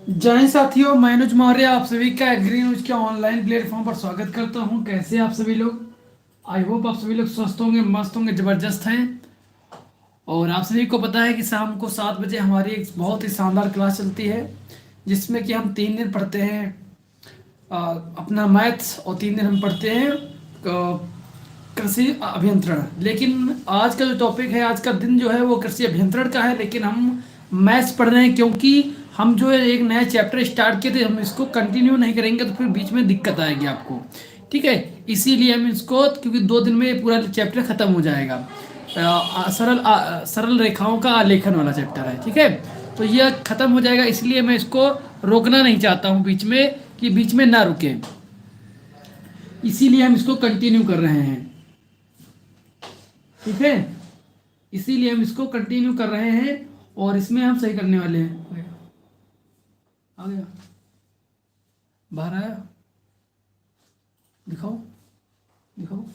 जय हिंद साथियों, मैं अनुज मौर्य आप सभी का एग्री न्यूज के ऑनलाइन प्लेटफॉर्म पर स्वागत करता हूं। कैसे हैं आप सभी लोग? आई होप आप सभी लोग स्वस्थ होंगे, मस्त होंगे, जबरदस्त हैं। और आप सभी को पता है कि शाम को 7 बजे हमारी एक बहुत ही शानदार क्लास चलती है, जिसमें कि हम 3 दिन पढ़ते हैं अपना मैथ्स, और 3 दिन हम पढ़ते हैं कृषि अभियंत्रण। लेकिन आज का जो टॉपिक है, आज का दिन जो है वो कृषि अभियंत्रण का है, लेकिन हम मैथ्स पढ़ रहे हैं क्योंकि हम जो है एक नया चैप्टर स्टार्ट किए थे, हम इसको कंटिन्यू नहीं करेंगे तो फिर बीच में दिक्कत आएगी आपको। ठीक है, इसीलिए हम इसको, क्योंकि 2 दिन में ये पूरा चैप्टर खत्म हो जाएगा। सरल रेखाओं का आलेखन वाला चैप्टर है। ठीक है, तो यह खत्म हो जाएगा, इसलिए मैं इसको रोकना नहीं चाहता हूँ बीच में, कि बीच में ना रुके। इसीलिए हम इसको कंटिन्यू कर रहे हैं। ठीक है, इसीलिए हम इसको कंटिन्यू कर रहे हैं और इसमें हम सही करने वाले हैं। आ गया, बाहर आया, दिखाओ दिखाओ।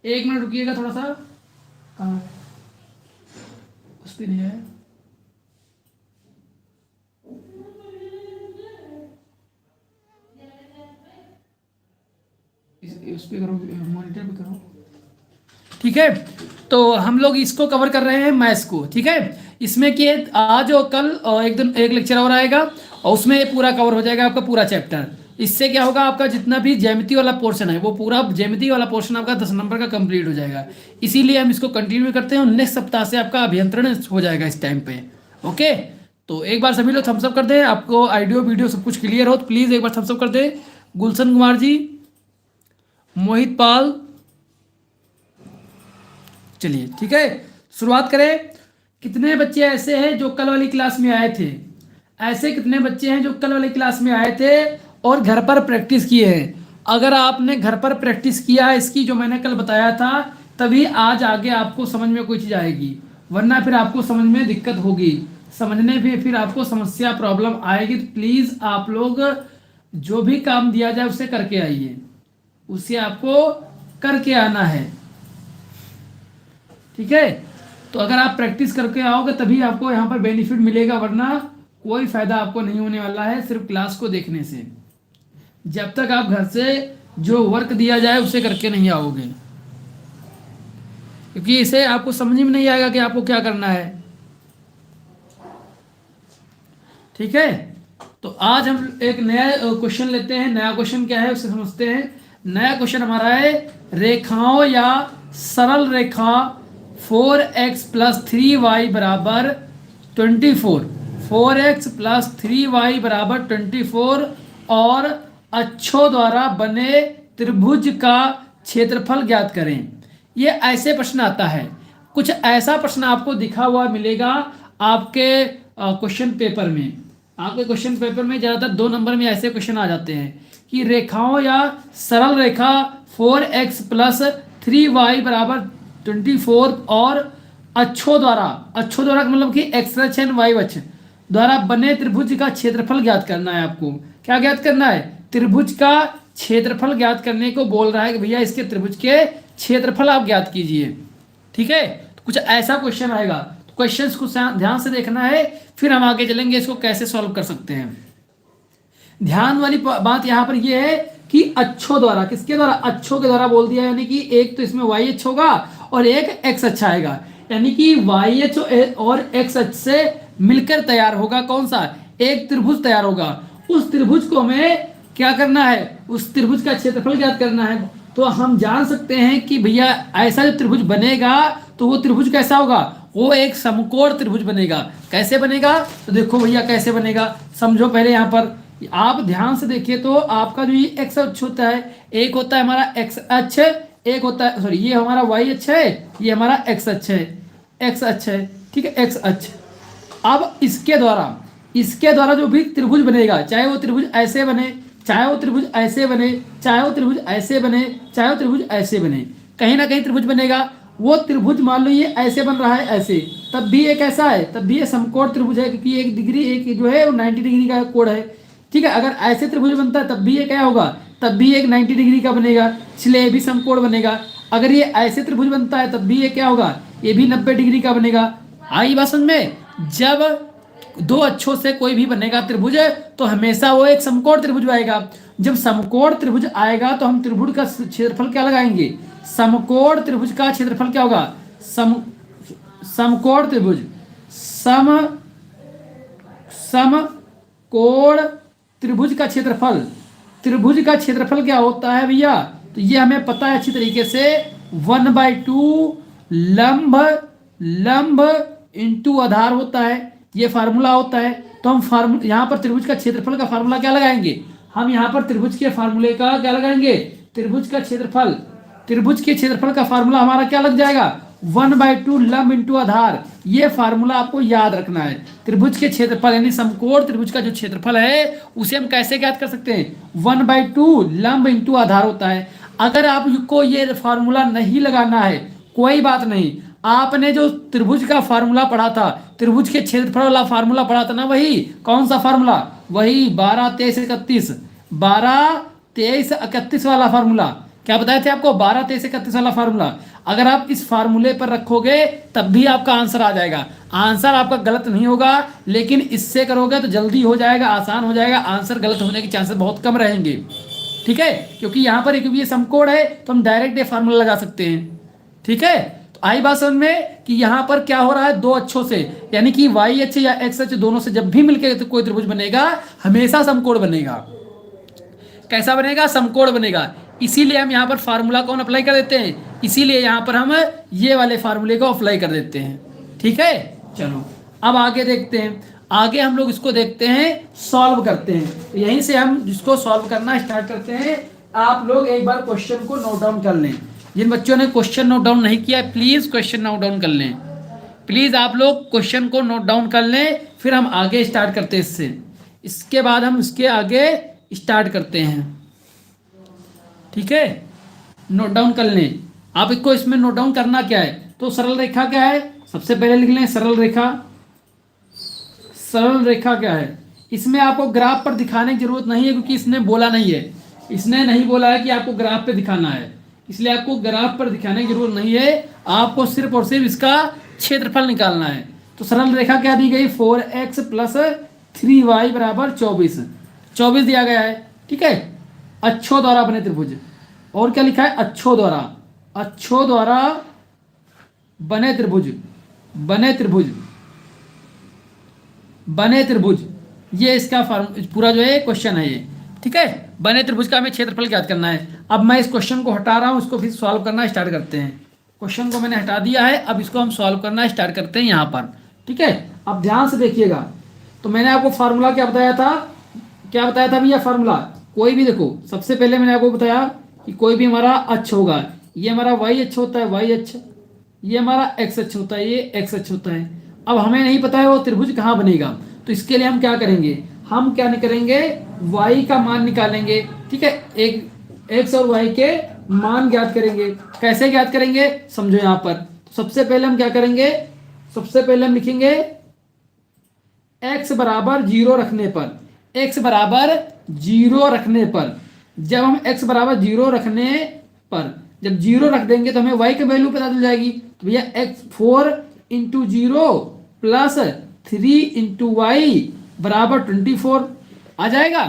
1 मिनट रुकिएगा थोड़ा सा। कहाँ है? उस पर नहीं है। उस पे करो, मॉनिटर पे करो। ठीक है, तो हम लोग इसको कवर कर रहे हैं, मैथ्स को। ठीक है, इसमें कि आज और कल और एक दिन एक लेक्चर और आएगा, और उसमें ये पूरा कवर हो जाएगा आपका पूरा चैप्टर। इससे क्या होगा, आपका जितना भी ज्यामिति वाला पोर्शन है वो पूरा ज्यामिति वाला पोर्शन आपका 10 नंबर का कंप्लीट हो जाएगा। इसीलिए हम इसको कंटिन्यू करते हैं, और नेक्स्ट सप्ताह से आपका अभियंत्रण हो जाएगा इस टाइम पे। ओके, तो एक बार सभी लोग थम्सअप कर दें। आपको ऑडियो वीडियो सब कुछ क्लियर हो तो प्लीज़ एक बार थम्सअप कर दें। गुलशन कुमार जी, मोहित पाल, चलिए ठीक है, शुरुआत करें। कितने बच्चे ऐसे हैं जो कल वाली क्लास में आए थे? ऐसे कितने बच्चे हैं जो कल वाली क्लास में आए थे और घर पर प्रैक्टिस किए हैं? अगर आपने घर पर प्रैक्टिस किया है इसकी, जो मैंने कल बताया था, तभी आज आगे आपको समझ में कोई चीज़ आएगी, वरना फिर आपको समझ में दिक्कत होगी, समझने में फिर आपको समस्या प्रॉब्लम आएगी। तो प्लीज़ आप लोग जो भी काम दिया जाए उसे करके आइए, उसे आपको करके आना है। ठीक है, तो अगर आप प्रैक्टिस करके आओगे तभी आपको यहाँ पर बेनिफिट मिलेगा, वरना कोई फायदा आपको नहीं होने वाला है सिर्फ क्लास को देखने से, जब तक आप घर से जो वर्क दिया जाए उसे करके नहीं आओगे, क्योंकि इसे आपको समझ में नहीं आएगा कि आपको क्या करना है। ठीक है, तो आज हम एक नया क्वेश्चन लेते हैं। नया क्वेश्चन क्या है उसे समझते हैं। नया क्वेश्चन हमारा है, रेखाओं या सरल रेखा 4x+3y बराबर 24, 4x+3y बराबर 24 और अक्षों द्वारा बने त्रिभुज का क्षेत्रफल ज्ञात करें। ये ऐसे प्रश्न आता है, कुछ ऐसा प्रश्न आपको दिखा हुआ मिलेगा आपके क्वेश्चन पेपर में। आपके क्वेश्चन पेपर में ज़्यादातर 2 नंबर में ऐसे क्वेश्चन आ जाते हैं कि रेखाओं या सरल रेखा 4x+3y बराबर 24 और अक्षों द्वारा का मतलब कि एक्स अक्ष एंड वाई अक्ष द्वारा बने त्रिभुज का क्षेत्रफल ज्ञात करना है। आपको क्या ज्ञात करना है? त्रिभुज का क्षेत्रफल ज्ञात करने को बोल रहा है कि भैया इसके त्रिभुज के क्षेत्रफल आप ज्ञात कीजिए। ठीक है, तो कुछ ऐसा क्वेश्चन आएगा, तो क्वेश्चंस को ध्यान से देखना है, फिर हम आगे चलेंगे इसको कैसे सॉल्व कर सकते हैं। ध्यान वाली बात यहाँ पर यह है कि अक्षों द्वारा, किसके द्वारा? अक्षों के द्वारा बोल दिया, यानी कि एक तो इसमें वाई अक्ष होगा और एक एक्स अक्ष आएगा, यानी कि वाई अक्ष और एक्स अक्ष से मिलकर तैयार होगा कौन सा? एक त्रिभुज तैयार होगा। उस त्रिभुज को हमें क्या करना है? उस त्रिभुज का क्षेत्रफल ज्ञात करना है। तो हम जान सकते हैं कि भैया ऐसा जो त्रिभुज बनेगा तो वो त्रिभुज कैसा होगा? वो एक समकोण त्रिभुज बनेगा। कैसे बनेगा? तो देखो भैया कैसे बनेगा, समझो पहले। यहाँ पर आप ध्यान से देखिए तो आपका जो ये एक्स अक्ष होता है, एक होता है हमारा एक्स अक्ष, एक होता है, सॉरी, ये हमारा वाई अक्ष है, ये हमारा एक्स अक्ष है, एक्स अक्ष है। ठीक है, एक्स अक्ष। अब इसके द्वारा जो भी त्रिभुज बनेगा, चाहे वो त्रिभुज ऐसे बने, चाहे वो त्रिभुज ऐसे बने, चाहे वो त्रिभुज ऐसे बने, चाहे वो त्रिभुज ऐसे बने, कहीं ना कहीं त्रिभुज बनेगा। वो त्रिभुज मान लो ये ऐसे बन रहा है, ऐसे, तब भी एक ऐसा है, तब भी ये समकोण त्रिभुज है, क्योंकि एक डिग्री, एक जो है वो 90 डिग्री का कोण है। ठीक है, अगर ऐसे त्रिभुज बनता है तब भी ये क्या होगा? तब भी एक 90 डिग्री का बनेगा, इसलिए ये भी समकोण बनेगा। अगर ये ऐसे त्रिभुज बनता है तब भी ये क्या होगा? ये भी 90 डिग्री का बनेगा। आई बात समझ में? जब दो अच्छों से कोई भी बनेगा त्रिभुज तो हमेशा वो एक समकोण त्रिभुज आएगा। जब समकोण त्रिभुज आएगा तो हम त्रिभुज का क्षेत्रफल क्या लगाएंगे, समकोण त्रिभुज का क्षेत्रफल क्या होगा, समकोण त्रिभुज, समकोण त्रिभुज का क्षेत्रफल, त्रिभुज का क्षेत्रफल क्या होता है भैया, तो ये हमें पता है अच्छी तरीके से 1/2 लंब लंब इंटू आधार होता है, ये फार्मूला होता है। तो हम फार्मूला यहाँ पर त्रिभुज का क्षेत्रफल का फार्मूला क्या लगाएंगे, हम यहाँ पर त्रिभुज के फार्मूले का क्या लगाएंगे, त्रिभुज का क्षेत्रफल, त्रिभुज के क्षेत्रफल का फार्मूला हमारा क्या लग जाएगा 1/2 लंब इंटू आधार। ये फार्मूला आपको याद रखना है। त्रिभुज के क्षेत्रफल यानी समकोण त्रिभुज का जो क्षेत्रफल है उसे हम कैसे ज्ञात कर सकते हैं, 1/2 लंब इंटू आधार होता है। अगर आपको ये फार्मूला नहीं लगाना है कोई बात नहीं, आपने जो त्रिभुज का फार्मूला पढ़ा था, त्रिभुज के क्षेत्रफल वाला फार्मूला पढ़ा था ना, वही कौन सा फार्मूला, वही 12 23 31 12 23 31 वाला फार्मूला। क्या बताए थे आपको, 12 23 31 वाला फार्मूला। अगर आप इस फार्मूले पर रखोगे तब भी आपका आंसर आ जाएगा। आंसर आपका गलत नहीं होगा, लेकिन इससे करोगे तो जल्दी हो जाएगा, आसान हो जाएगा, आंसर गलत होने के चांसेस बहुत कम रहेंगे। ठीक है, क्योंकि यहाँ पर एक ये समकोण है तो हम डायरेक्ट ये फार्मूला लगा सकते हैं। ठीक है, तो आई बात समझ में कि यहाँ पर क्या हो रहा है, दो अच्छों से यानी कि वाई अक्ष या एक्स अक्ष दोनों से जब भी मिलकर तो कोई त्रिभुज बनेगा हमेशा समकोण बनेगा। कैसा बनेगा, समकोण बनेगा। इसीलिए हम यहाँ पर फार्मूला कौन अप्लाई कर देते हैं, इसीलिए यहाँ पर हम ये वाले फार्मूले को अप्लाई कर देते हैं। ठीक है, चलो अब आगे देखते हैं। आगे हम लोग इसको देखते हैं, सॉल्व करते हैं। तो यहीं से हम इसको सॉल्व करना स्टार्ट करते हैं। आप लोग एक बार क्वेश्चन को नोट डाउन कर लें। जिन बच्चों ने क्वेश्चन नोट डाउन नहीं किया है प्लीज क्वेश्चन नोट डाउन कर लें। प्लीज आप लोग क्वेश्चन को नोट डाउन कर लें, फिर हम आगे स्टार्ट करते हैं इससे। इसके बाद हम इसके आगे स्टार्ट करते हैं। ठीक है, नोट डाउन कर लें। आप इसको इसमें नोट डाउन करना क्या है, तो सरल रेखा क्या है, सबसे पहले लिख लें सरल रेखा। सरल रेखा क्या है, इसमें आपको ग्राफ पर दिखाने की जरूरत नहीं है क्योंकि इसने बोला नहीं है, इसने नहीं बोला है कि आपको ग्राफ पे दिखाना है, इसलिए आपको ग्राफ पर दिखाने की जरूरत नहीं है। आपको सिर्फ और सिर्फ इसका क्षेत्रफल निकालना है। तो सरल रेखा क्या दी गई, 4x + 3y = 24 24 दिया गया है। ठीक है, अच्छों द्वारा बने त्रिभुज, और क्या लिखा है, अच्छों द्वारा, अच्छों द्वारा बने त्रिभुज, बने त्रिभुज, बने त्रिभुज, ये इसका पूरा जो है क्वेश्चन है ये। ठीक है, बने त्रिभुज का हमें क्षेत्रफल ज्ञात करना है। अब मैं इस क्वेश्चन को हटा रहा हूं, इसको फिर सॉल्व करना स्टार्ट करते हैं। क्वेश्चन को मैंने हटा दिया है, अब इसको हम सॉल्व करना स्टार्ट करते हैं यहाँ पर। ठीक है, अब ध्यान से देखिएगा। तो मैंने आपको फार्मूला क्या बताया था, क्या बताया था भैया फार्मूला, कोई भी देखो, सबसे पहले मैंने आपको बताया कि कोई भी हमारा अक्ष होगा, ये हमारा वाई अक्ष होता है, वाई अक्ष, ये हमारा एक्स अक्ष होता है, ये एक्स अक्ष होता है। अब हमें नहीं पता है वो त्रिभुज कहाँ बनेगा, तो इसके लिए हम क्या करेंगे, हम क्या करेंगे, y का मान निकालेंगे। ठीक है, एक x और y के मान ज्ञात करेंगे। कैसे ज्ञात करेंगे समझो यहाँ पर। तो सबसे पहले हम क्या करेंगे, सबसे पहले हम लिखेंगे x = 0 रखने पर, x = 0 रखने पर, जब हम x = 0 रखने पर जब 0 रख देंगे तो हमें y की वैल्यू पता चल जाएगी। तो भैया x 4 × 0 + 3 × y = 24 आ जाएगा।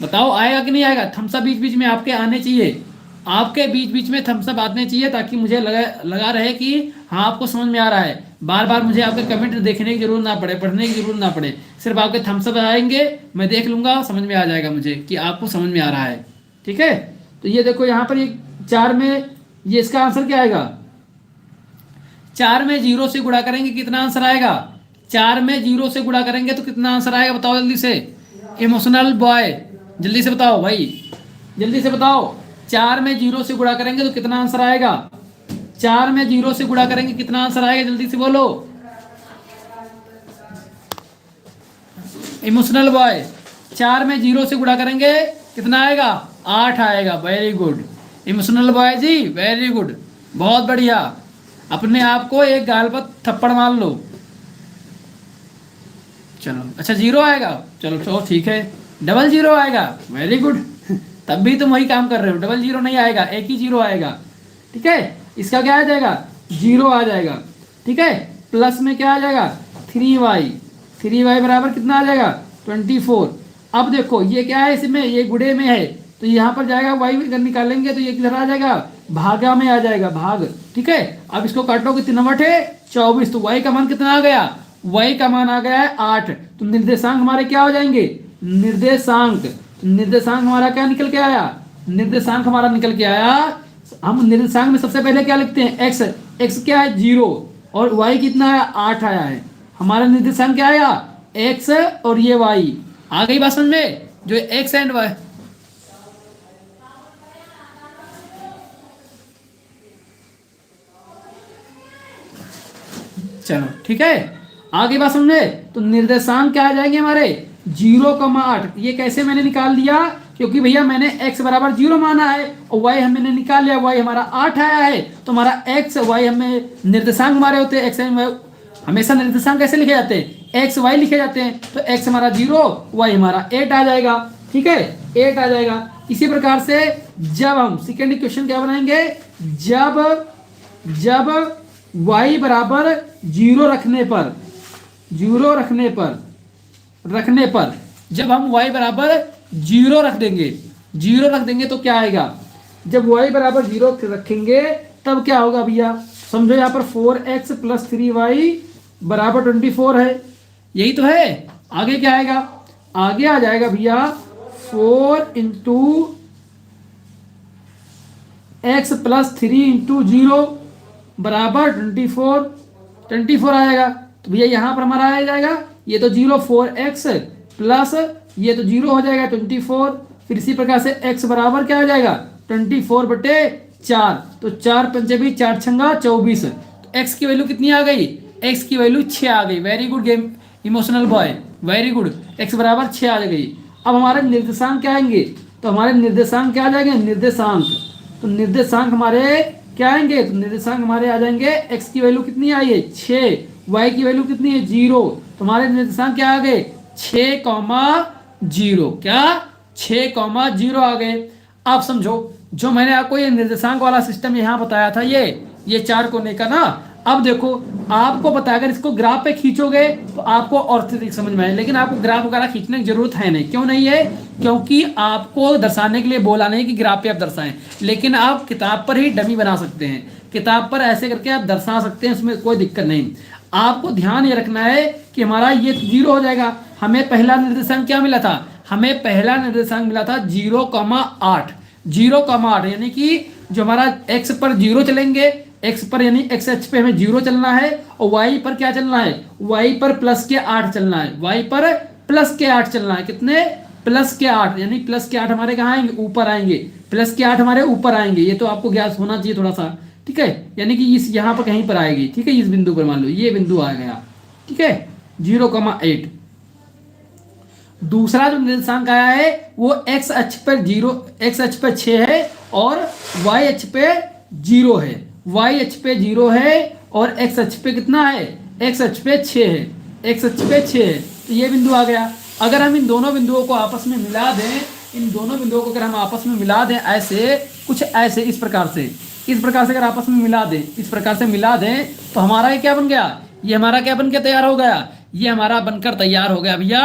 बताओ आएगा कि नहीं आएगा। थम्सअप बीच बीच में आपके आने चाहिए, आपके बीच बीच में थम्सअप आने चाहिए ताकि मुझे लगा रहे कि हाँ आपको समझ में आ रहा है। बार बार मुझे आपके कमेंट देखने की जरूरत ना पड़े, पढ़ने की जरूरत ना पड़े, सिर्फ आपके थम्सअप आएंगे, मैं देख लूँगा, समझ में आ जाएगा मुझे कि आपको समझ में आ रहा है। ठीक है, तो ये देखो यहाँ पर ये 4 में, ये इसका आंसर क्या आएगा, 4 में 0 से गुणा करेंगे कितना आंसर आएगा, 4 में 0 से गुणा करेंगे तो कितना आंसर आएगा, बताओ जल्दी से। इमोशनल बॉय जल्दी से बताओ भाई, जल्दी से बताओ। 4 में 0 से गुणा करेंगे तो कितना आंसर आएगा, 4 में 0 से गुणा करेंगे कितना आंसर आएगा, जल्दी से बोलो। इमोशनल बॉय, 4 में 0 से गुणा करेंगे कितना आएगा, 8 आएगा। वेरी गुड इमोशनल बॉय जी, वेरी गुड, बहुत बढ़िया। अपने आप को एक गाल पर थप्पड़ मार लो। चलो अच्छा 0 आएगा, चलो तो ठीक है। 00 आएगा, वेरी गुड, तब भी तुम वही काम कर रहे हो। 00 नहीं आएगा, एक ही 0 आएगा। ठीक है, इसका क्या आ जाएगा, 0 आ जाएगा। ठीक है, प्लस में क्या आ जाएगा, 3y 3y बराबर कितना आ जाएगा 24। अब देखो ये क्या है, इसमें ये गुड़े में है तो यहाँ पर जाएगा y अगर निकालेंगे तो ये किधर आ जाएगा, भागा में आ जाएगा, भाग। ठीक है, अब इसको काटोगे 3 बटे 24, तो y का मान कितना आ गया, y का मान आ गया है 8। तो निर्देशांक हमारे क्या हो जाएंगे, निर्देशांक। तो निर्देशांक हमारा क्या निकल के आया, निर्देशांक हमारा निकल के आया, हम निर्देशांक में सबसे पहले क्या लिखते हैं, x। x क्या है 0 और y कितना है 8 आया है। हमारा निर्देशांक क्या आया, x और ये y। आ गई बात समझ में, जो x एंड y। चलो ठीक है, आगे बात समझे। तो निर्देशांक क्या आ जाएंगे हमारे 0,8। ये कैसे मैंने निकाल दिया, क्योंकि भैया मैंने x बराबर 0 माना है और y हमने निकाल लिया, y हमारा 8 आया है। तो हमारा x y हमें निर्देशांक हमारे होते हैं, x एंड y हमेशा निर्देशांक कैसे लिखे जाते हैं, x y लिखे जाते हैं। तो x हमारा 0, y हमारा 8 आ जाएगा। ठीक है, 8 आ जाएगा। इसी प्रकार से जब हम सेकेंड इक्वेशन क्या बनाएंगे, जब y बराबर 0 रखने पर जब हम y बराबर 0 रख देंगे तो क्या आएगा, जब y बराबर 0 रखेंगे तब क्या होगा भैया, समझो यहाँ पर 4x + 3y बराबर 24 है, यही तो है। आगे क्या आएगा, आगे आ जाएगा भैया 4 × x + 3 × 0 बराबर 24 आएगा। तो भैया यहाँ पर हमारा आ जाएगा, ये तो 0 4x प्लस ये तो 0 हो जाएगा 24। फिर इसी प्रकार से x बराबर क्या हो जाएगा 24/4। तो 4 पंचे भी 4 छंगा 24। तो x की वैल्यू कितनी आ गई, x की वैल्यू 6 आ गई। Very good game emotional boy, very good. x बराबर 6 आ गई। अब हमारे निर्देशांक क्या आएंगे, तो हमारे निर्देशांक क्या आ जाएंगे, निर्देशांक। तो निर्देशांक हमारे क्या आएंगे, तो निर्देशांक हमारे आ जाएंगे, x की वैल्यू कितनी आई है 6, y की वैल्यू कितनी है 0। तो हमारे निर्देशांक क्या आ गए 6,0। क्या 6,0 आ गए। आप समझो, जो मैंने आपको ये निर्देशांक वाला सिस्टम यहाँ बताया था, ये 4 कोने का ना। अब देखो आपको पता है, अगर इसको ग्राफ पे खींचोगे तो आपको और अधिक समझ में आए, लेकिन आपको ग्राफ वगैरह खींचने की जरूरत है नहीं। क्यों नहीं है, क्योंकि आपको दर्शाने के लिए बोला नहीं कि ग्राफ पे आप दर्शाएं, लेकिन आप किताब पर ही डमी बना सकते हैं। किताब पर ऐसे करके आप दर्शा सकते हैं, उसमें कोई दिक्कत नहीं। आपको ध्यान ये रखना है कि हमारा ये 0 हो जाएगा। हमें पहला निर्देशांक क्या मिला था, हमें पहला निर्देशांक मिला था 0,8। 0,8 यानी कि जो हमारा x पर 0 चलेंगे, x पर यानी x अक्ष पे हमें 0 चलना है, और y पर क्या चलना है, y पर +8 चलना है, y पर +8 चलना है। कितने, +8 यानी +8 हमारे कहाँ आएंगे, ऊपर आएंगे। +8 हमारे ऊपर आएंगे, ये तो आपको ज्ञात होना चाहिए थोड़ा सा। ठीक है, यानी कि इस यहाँ पर कहीं पर आएगी। ठीक है, इस बिंदु पर मान लो ये बिंदु आ गया। ठीक है, 0,8। दूसरा जो निर्देशांक आया है वो x अक्ष पर 0, x अक्ष पर 6 है और y अक्ष पे 0 है। y अक्ष पे 0 है और x अक्ष पे कितना है, x अक्ष पे 6 है, x अक्ष पे 6 है। तो ये बिंदु आ गया। अगर हम इन दोनों बिंदुओं को आपस में मिला दें, इन दोनों बिंदुओं को अगर हम आपस में मिला दें ऐसे, कुछ ऐसे, इस प्रकार से अगर आपस में मिला दें, इस प्रकार से मिला दें, तो हमारा ये क्या बन गया, ये हमारा क्या बन के तैयार हो गया, ये हमारा बनकर तैयार हो गया भैया।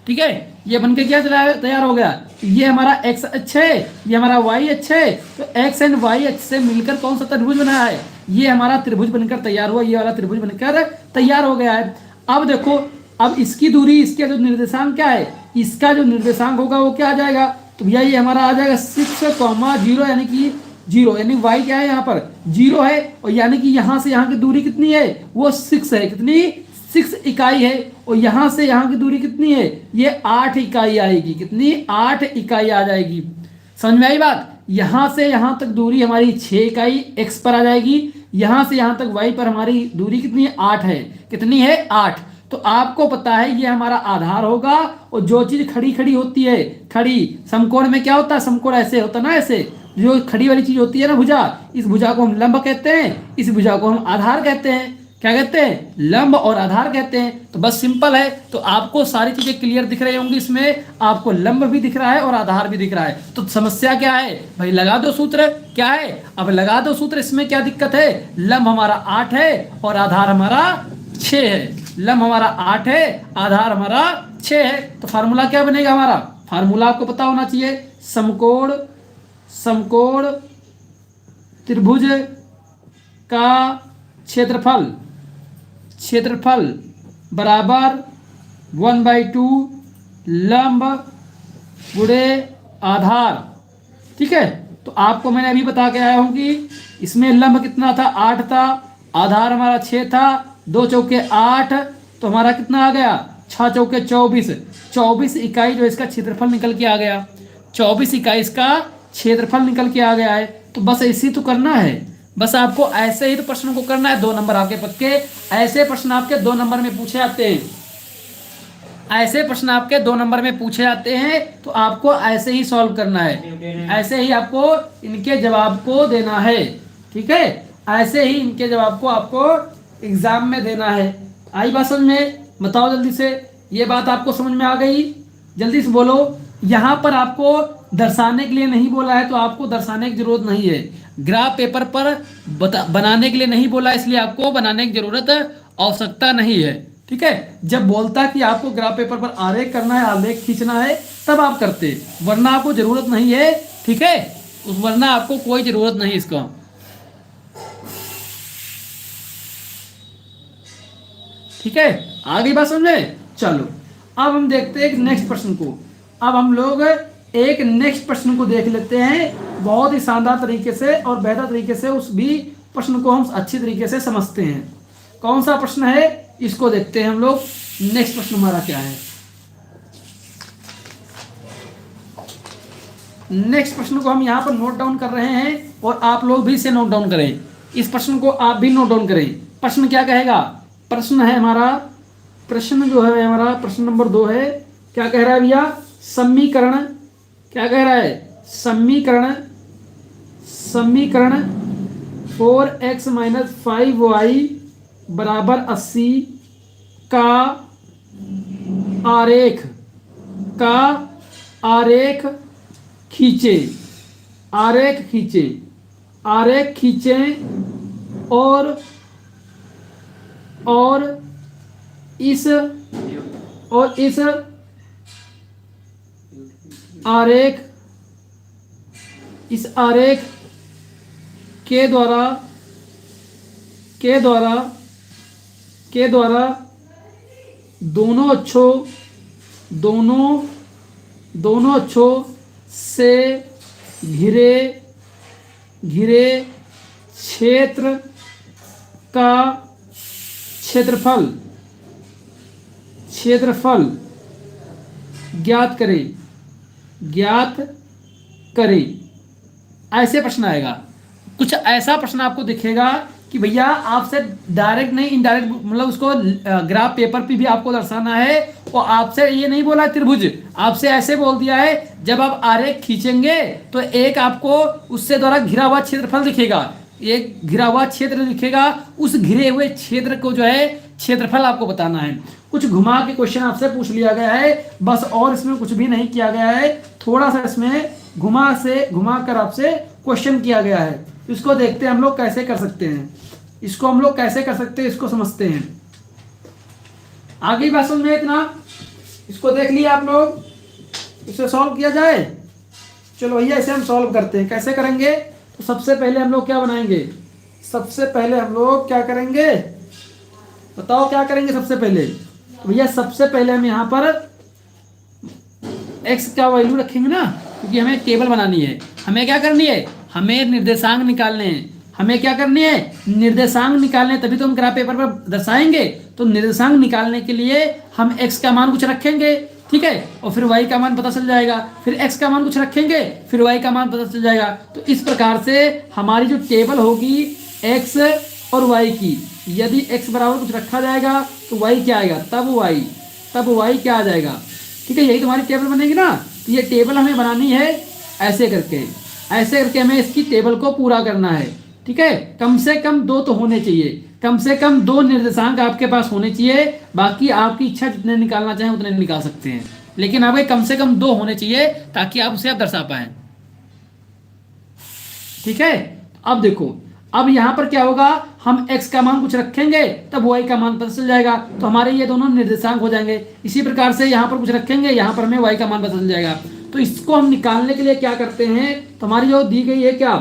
ठीक है, ये बनके क्या तैयार हो गया, ये हमारा x अक्ष है, ये हमारा y अक्ष है। तो x एंड y अक्ष से मिलकर कौन सा त्रिभुज बना है, ये हमारा त्रिभुज बनकर तैयार हुआ, ये वाला त्रिभुज बनकर तैयार हो गया है। अब देखो, अब इसकी दूरी, इसका जो निर्देशांक क्या है, इसका जो निर्देशांक होगा वो क्या आ जाएगा, तो भैया ये हमारा आ जाएगा 6,0 यानी कि 0, यानी y क्या है यहाँ पर 0 है, और यानी कि यहाँ से यहाँ की दूरी कितनी है, वो 6 है। कितनी, 6 इकाई है। और यहाँ से यहाँ की दूरी कितनी है, ये 8 इकाई आएगी। कितनी, 8 इकाई आ जाएगी। समझ में आई बात। यहाँ से यहाँ तक दूरी हमारी 6 इकाई x पर आ जाएगी। यहाँ से यहाँ तक y पर हमारी दूरी कितनी है, 8 है। कितनी है, 8। तो आपको पता है ये हमारा आधार होगा, और जो चीज खड़ी खड़ी होती है, खड़ी समकोण में क्या होता है, समकोण ऐसे होता है ना, ऐसे जो खड़ी वाली चीज होती है ना, भुजा, इस भुजा को हम लंब कहते हैं, इस भुजा को हम आधार कहते हैं। क्या कहते हैं, लंब और आधार कहते हैं। तो बस सिंपल है। तो आपको सारी चीजें क्लियर दिख रही होंगी, इसमें आपको लंब भी दिख रहा है और आधार भी दिख रहा है। तो समस्या क्या है भाई, लगा दो सूत्र। क्या है, अब लगा दो सूत्र। इसमें क्या दिक्कत है, लंब हमारा 8 है और आधार हमारा 6 है, लंब हमारा 8 है, आधार हमारा 6 है। तो फार्मूला क्या बनेगा हमारा, फार्मूला आपको पता होना चाहिए, समकोण समकोण त्रिभुज का क्षेत्रफल क्षेत्रफल बराबर 1/2 लंब गुणे आधार। ठीक है, तो आपको मैंने अभी बता के आया हूं कि इसमें लंब कितना था, 8 था, आधार हमारा 6 था, 2 चौके 8, तो हमारा कितना आ गया, 6 चौके 24, 24 इकाई जो इसका क्षेत्रफल निकल के आ गया, 24 इकाई इसका क्षेत्रफल निकल के आ गया है। तो बस ऐसे ही तो करना है, बस आपको ऐसे ही तो प्रश्न को करना है। 2 नंबर आपके पक्के, ऐसे प्रश्न आपके 2 नंबर में पूछे जाते हैं, ऐसे प्रश्न आपके 2 नंबर में पूछे जाते हैं। तो आपको ऐसे ही सॉल्व करना है, ऐसे ही आपको इनके जवाब को देना है। ठीक है, ऐसे ही इनके जवाब को आपको एग्जाम में देना है। आई बात समझ में, बताओ जल्दी से, ये बात आपको समझ में आ गई, जल्दी से बोलो। यहाँ पर आपको दर्शाने के लिए नहीं बोला है, तो आपको दर्शाने की जरूरत नहीं है। ग्राफ पेपर पर बनाने के लिए नहीं बोला, इसलिए आपको बनाने की जरूरत आवश्यकता नहीं है। ठीक है, जब बोलता कि आपको ग्राफ पेपर पर आलेख करना है, आलेख खींचना है, तब आप करते, वरना आपको जरूरत नहीं है। ठीक है, उस वरना आपको कोई जरूरत नहीं इसका। ठीक है, आगे बात समझे। चलो अब हम देखते हैं नेक्स्ट प्रश्न को। अब हम लोग एक नेक्स्ट प्रश्न को देख लेते हैं, बहुत ही शानदार तरीके से और बेहतर तरीके से उस भी प्रश्न को हम अच्छी तरीके से समझते हैं। कौन सा प्रश्न है इसको देखते हैं हम लोग। नेक्स्ट प्रश्न हमारा क्या है, नेक्स्ट प्रश्न को हम यहाँ पर नोट डाउन कर रहे हैं और आप लोग भी इसे नोट डाउन करें, इस प्रश्न को आप भी नोट डाउन करें। प्रश्न क्या कहेगा, प्रश्न है हमारा, प्रश्न जो है हमारा प्रश्न नंबर 2 है। क्या कह रहा है भैया, समीकरण, क्या कह रहा है, समीकरण समीकरण 4x - 5y बराबर 80 का आरेख खींचे, आरेख खींचे और इस आरेख के द्वारा दोनों अक्षों से घिरे क्षेत्र का क्षेत्रफल ज्ञात करें। ऐसे प्रश्न आएगा, कुछ ऐसा प्रश्न आपको दिखेगा कि भैया आपसे डायरेक्ट नहीं इनडायरेक्ट, मतलब उसको ग्राफ पेपर पे भी आपको दर्शाना है। और आपसे ये नहीं बोला त्रिभुज, आपसे ऐसे बोल दिया है जब आप आरेख खींचेंगे तो एक आपको उससे द्वारा घिरा हुआ क्षेत्रफल दिखेगा, एक घिरा हुआ क्षेत्र दिखेगा, उस घिरे हुए क्षेत्र को जो है क्षेत्रफल आपको बताना है। कुछ घुमा के क्वेश्चन आपसे पूछ लिया गया है बस, और इसमें कुछ भी नहीं किया गया है, थोड़ा सा इसमें घुमा कर आपसे क्वेश्चन किया गया है। इसको देखते हैं हम लोग कैसे कर सकते हैं, इसको हम लोग कैसे कर सकते हैं, इसको समझते हैं। आगे बात समझ में, इतना इसको देख लिया आप लोग, इसे सॉल्व किया जाए। चलो भैया इसे हम सॉल्व करते हैं, कैसे करेंगे। तो सबसे पहले हम लोग क्या बनाएंगे, सबसे पहले हम लोग क्या करेंगे, बताओ क्या करेंगे सबसे पहले। तो भैया सबसे पहले हम यहाँ पर x का वैल्यू रखेंगे ना, क्योंकि हमें टेबल बनानी है। हमें क्या करनी है, हमें निर्देशांक निकालने हैं। हमें क्या करनी है, निर्देशांक निकालने, तभी तो हम ग्राफ पेपर पर दर्शाएंगे। तो निर्देशांक निकालने के लिए हम x का मान कुछ रखेंगे, ठीक है, और फिर y का मान पता चल जाएगा, फिर x का मान कुछ रखेंगे, फिर y का मान पता चल जाएगा। तो इस प्रकार से हमारी जो टेबल होगी x और y की, यदि x बराबर कुछ रखा जाएगा तो y क्या आएगा, तब y क्या आ जाएगा। ठीक है, यही तुम्हारी टेबल बनेगी ना। तो ये टेबल हमें बनानी है ऐसे करके हमें इसकी टेबल को पूरा करना है। ठीक है, कम से कम 2 तो होने चाहिए, कम से कम 2 निर्देशांक आपके पास होने चाहिए। बाकी आपकी इच्छा जितने निकालना चाहें उतने निकाल सकते हैं, लेकिन आपके कम से कम 2 होने चाहिए ताकि आप उसे आप दर्शा पाए। ठीक है, अब देखो, अब यहाँ पर क्या होगा, हम x का मान कुछ रखेंगे तब y का मान पता चल जाएगा, तो हमारे ये दोनों निर्देशांक हो जाएंगे। इसी प्रकार से यहाँ पर कुछ रखेंगे, यहाँ पर हमें y का मान पता चल जाएगा। तो इसको हम निकालने के लिए क्या करते हैं, तो हमारी जो दी गई है क्या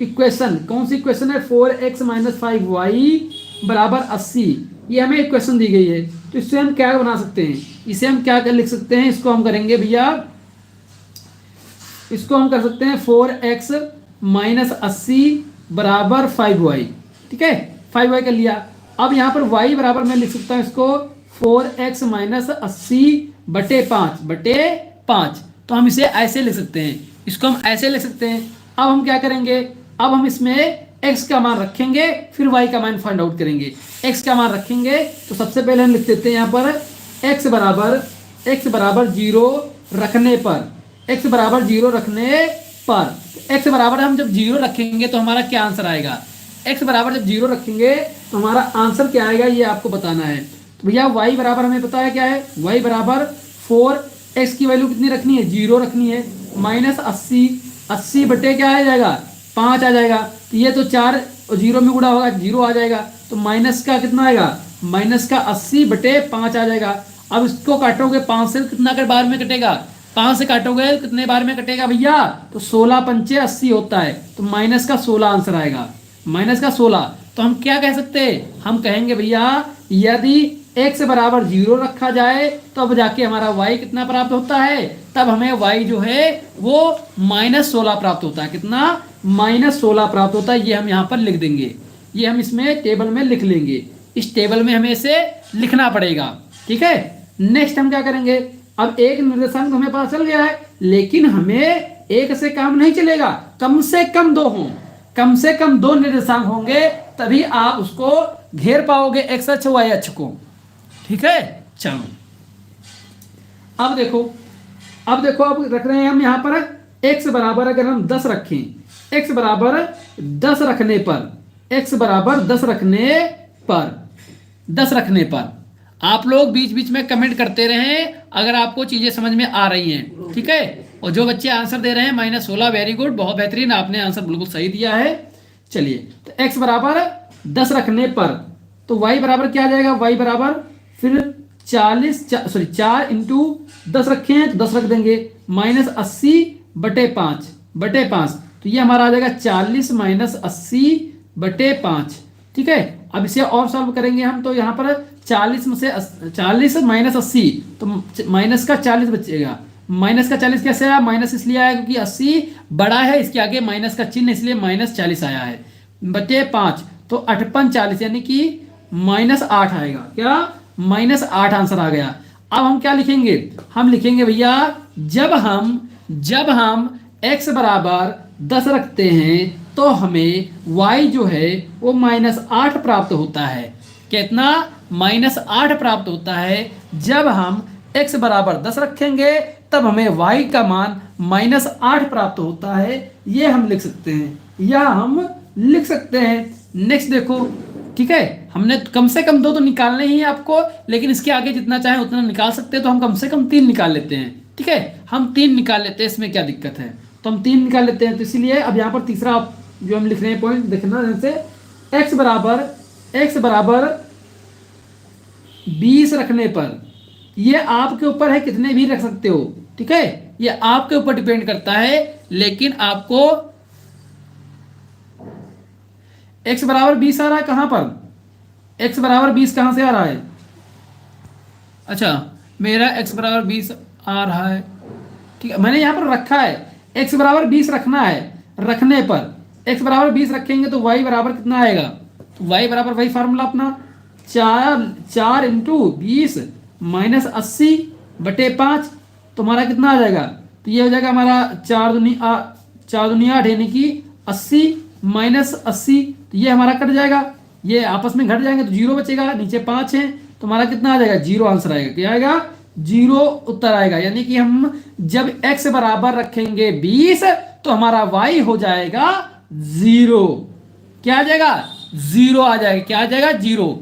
इक्वेशन, कौन सी इक्वेशन है, 4x - 5y बराबर 80, ये हमें इक्वेशन दी गई है। तो इससे हम क्या बना सकते हैं, इसे हम क्या कर लिख सकते हैं, इसको हम करेंगे भैया, इसको हम कर सकते हैं 4x - 80 बराबर 5y, ठीक है, 5y कर लिया। अब यहाँ पर y बराबर मैं लिख सकता हूँ इसको 4x - 80 बटे 5, तो हम इसे ऐसे लिख सकते हैं, इसको हम ऐसे लिख सकते हैं। अब हम क्या करेंगे, अब हम इसमें x का मान रखेंगे, फिर y का मान फाइंड आउट करेंगे। x का मान रखेंगे तो सबसे पहले हम लिख देते हैं यहाँ पर x बराबर 0 रखने पर, x बराबर 0 रखने पर, x बराबर हम जब 0 रखेंगे तो हमारा क्या आंसर आएगा, x बराबर जब 0 रखेंगे तो हमारा आंसर क्या आएगा ये आपको बताना है। तो भैया y बराबर हमें पता है क्या है, y बराबर 4, x की वैल्यू कितनी रखनी है, 0 रखनी है, -80 बटे क्या आ जाएगा 5 आ जाएगा, तो ये तो 4 और 0 में गुणा होगा 0 आ जाएगा, तो माइनस का कितना आएगा, माइनस का 80 बटे 5 आ जाएगा। अब इसको काटोगे 5 से कितना कर बार में कटेगा, 5 से काटोगे कितने बार में कटेगा भैया, तो 16 पंचे 80 होता है, तो माइनस का 16 आंसर आएगा, माइनस का 16। तो हम क्या कह सकते हैं, हम कहेंगे भैया यदि x बराबर 0 रखा जाए तब जाके हमारा y कितना प्राप्त होता है, तब हमें y जो है वो -16 प्राप्त होता है, कितना -16 प्राप्त होता है। ये हम यहाँ पर लिख देंगे, ये हम इसमें टेबल में लिख लेंगे, इस टेबल में हमें इसे लिखना पड़ेगा, ठीक है। नेक्स्ट हम क्या करेंगे, अब एक निर्देशांक हमें पता चल गया है, लेकिन हमें एक से काम नहीं चलेगा, कम से कम 2 हों, कम से कम 2 निर्देशांक होंगे तभी आप उसको घेर पाओगे x अक्ष y अक्ष को, ठीक है। चलो अब देखो अब रख रहे हैं हम यहाँ पर x बराबर, अगर हम 10 रखें, x बराबर 10 रखने पर, x बराबर 10 रखने पर आप लोग बीच बीच में कमेंट करते रहें अगर आपको चीजें समझ में आ रही हैं, ठीक है। और जो बच्चे आंसर दे रहे हैं -16, वेरी गुड, बहुत बेहतरीन, आपने आंसर बिल्कुल सही दिया है। चलिए, तो x बराबर 10 रखने पर, तो y बराबर क्या आ जाएगा, y बराबर फिर 4 × 10 रखे हैं तो 10 रख देंगे, -80 बटे 5, तो ये हमारा आ जाएगा 40 - 80 बटे 5, ठीक है। अब इसे और सॉल्व करेंगे हम, तो यहाँ पर 40 में से 40 - 80, तो माइनस का 40 बचेगा, माइनस का 40 कैसे आया, माइनस इसलिए आया क्योंकि 80 बड़ा है, इसके आगे माइनस का चिन्ह, इसलिए -40 आया है, बटे 5, तो 8 × 40 यानी कि -8 आएगा, क्या -8 आंसर आ गया। अब हम क्या लिखेंगे, हम लिखेंगे भैया जब हम x बराबर 10 रखते हैं तो हमें y जो है वो -8 प्राप्त होता है, कितना, -8 प्राप्त होता है। जब हम x बराबर 10 रखेंगे तब हमें y का मान -8 प्राप्त होता है, ये हम लिख सकते हैं, नेक्स्ट देखो, ठीक है। हमने कम से कम 2 तो निकालने ही है आपको, लेकिन इसके आगे जितना चाहे उतना निकाल सकते हैं, तो हम कम से कम 3 निकाल लेते हैं, ठीक है। हम 3 निकाल लेते हैं, इसमें क्या दिक्कत है, तो हम 3 निकाल लेते हैं। तो इसीलिए अब यहाँ पर तीसरा जो हम लिख रहे हैं पॉइंट देखना, जैसे x बराबर 20 रखने पर, ये आपके ऊपर है, कितने भी रख सकते हो, ठीक है, ये आपके ऊपर डिपेंड करता है, लेकिन आपको x बराबर 20 आ रहा है, कहां पर, x बराबर 20 कहां से आ रहा है, अच्छा मेरा x बराबर 20 आ रहा है, ठीक है, मैंने यहां पर रखा है x बराबर 20 रखना है, रखने पर x बराबर 20 रखेंगे तो y बराबर कितना आएगा, तो y बराबर वही फार्मूला अपना 4 × 20 -80 बटे 5, तो हमारा कितना आ जाएगा, तो ये हो जाएगा हमारा 4 दूनी 8 यानी कि 80 -80, तो ये हमारा कट जाएगा, ये आपस में घट जाएंगे तो 0 बचेगा, नीचे 5 है, तो हमारा कितना आ जाएगा, 0 आंसर आएगा, क्या आएगा, 0 उत्तर आएगा। यानी कि हम जब x बराबर रखेंगे 20 तो हमारा y हो जाएगा 0, क्या आ जाएगा, 0 आ जाएगा, क्या आ जाएगा, 0।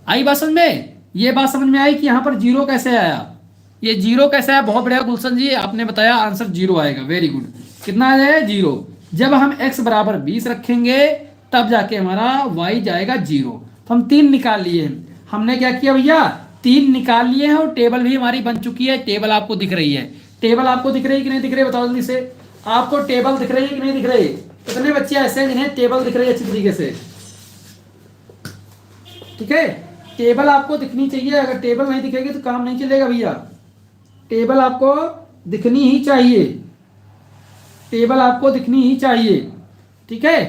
आई बात समझ में, ये बात समझ में आई कि यहाँ पर 0 कैसे आया, ये 0 कैसे आया, बहुत बढ़िया गुलशन जी, आपने बताया आंसर 0 आएगा, वेरी गुड। कितना आ जाएगा, 0। जब हम x बराबर 20 रखेंगे तब जाके हमारा y जाएगा 0। तो हम 3 निकाल लिए हैं। हमने क्या किया भैया, 3 निकाल लिए हैं और टेबल भी हमारी बन चुकी है। टेबल आपको दिख रही है, टेबल आपको दिख रही है कि नहीं दिख रही है, बताओ जल्दी से। आपको टेबल दिख रही है कि नहीं दिख रही? कितने बच्चे ऐसे हैं जिन्हें टेबल दिख रही है अच्छी तरीके से? ठीक है, टेबल आपको दिखनी चाहिए। अगर टेबल नहीं दिखेगी तो काम नहीं चलेगा भैया। टेबल आपको दिखनी ही चाहिए, टेबल आपको दिखनी ही चाहिए। ठीक है,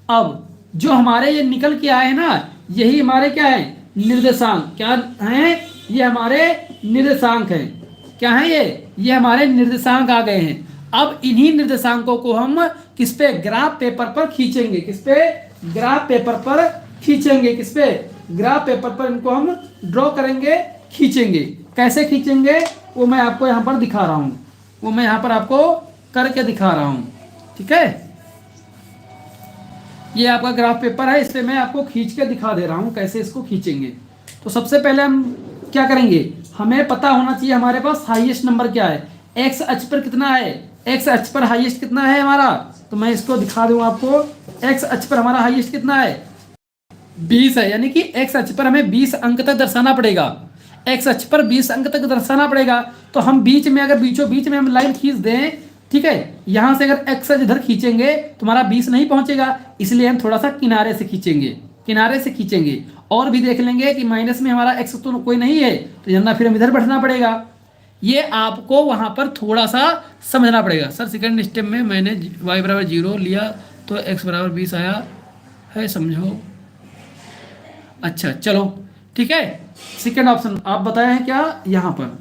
अब जो हमारे ये निकल के आए ना, यही हमारे क्या है, निर्देशांक। क्या हैं ये? हमारे निर्देशांक हैं। क्या है ये हमारे निर्देशांक आ गए हैं। अब इन्हीं निर्देशांकों को हम किस पे, ग्राफ पेपर पर खींचेंगे। किस पे? ग्राफ पेपर पर खींचेंगे। किस पे? ग्राफ पेपर पर इनको हम ड्रॉ करेंगे, खींचेंगे। कैसे खींचेंगे वो मैं आपको यहाँ पर दिखा रहा हूँ, वो मैं यहाँ पर आपको करके दिखा रहा हूँ। ठीक है, ये आपका ग्राफ पेपर है, इस पे मैं आपको खींच के दिखा दे रहा हूँ कैसे इसको खींचेंगे। तो सबसे पहले हम क्या करेंगे, हमें पता होना चाहिए हमारे पास हाईएस्ट नंबर क्या है। एक्स अक्ष पर कितना है, एक्स अक्ष पर हाईएस्ट कितना है हमारा, तो मैं इसको दिखा दूं आपको। एक्स अक्ष पर हमारा हाईएस्ट कितना है, 20 है। यानी कि एक्स अक्ष पर हमें 20 अंक तक दर्शाना पड़ेगा। एक्स अक्ष पर 20 अंक तक दर्शाना पड़ेगा। तो हम बीच में, अगर बीचों बीच में हम लाइन खींच दें, ठीक है, यहां से अगर एक्स इधर खींचेंगे तो हमारा 20 नहीं पहुंचेगा, इसलिए हम थोड़ा सा किनारे से खींचेंगे, किनारे से खींचेंगे। और भी देख लेंगे कि माइनस में हमारा एक्स तो कोई नहीं है, तो यहाँ फिर हम इधर बैठना पड़ेगा। ये आपको वहां पर थोड़ा सा समझना पड़ेगा। सर सेकंड स्टेप में मैंने y बराबर 0 लिया तो x बराबर 20 आया है, समझो। अच्छा चलो ठीक है, सेकंड ऑप्शन आप बताए हैं क्या, यहां पर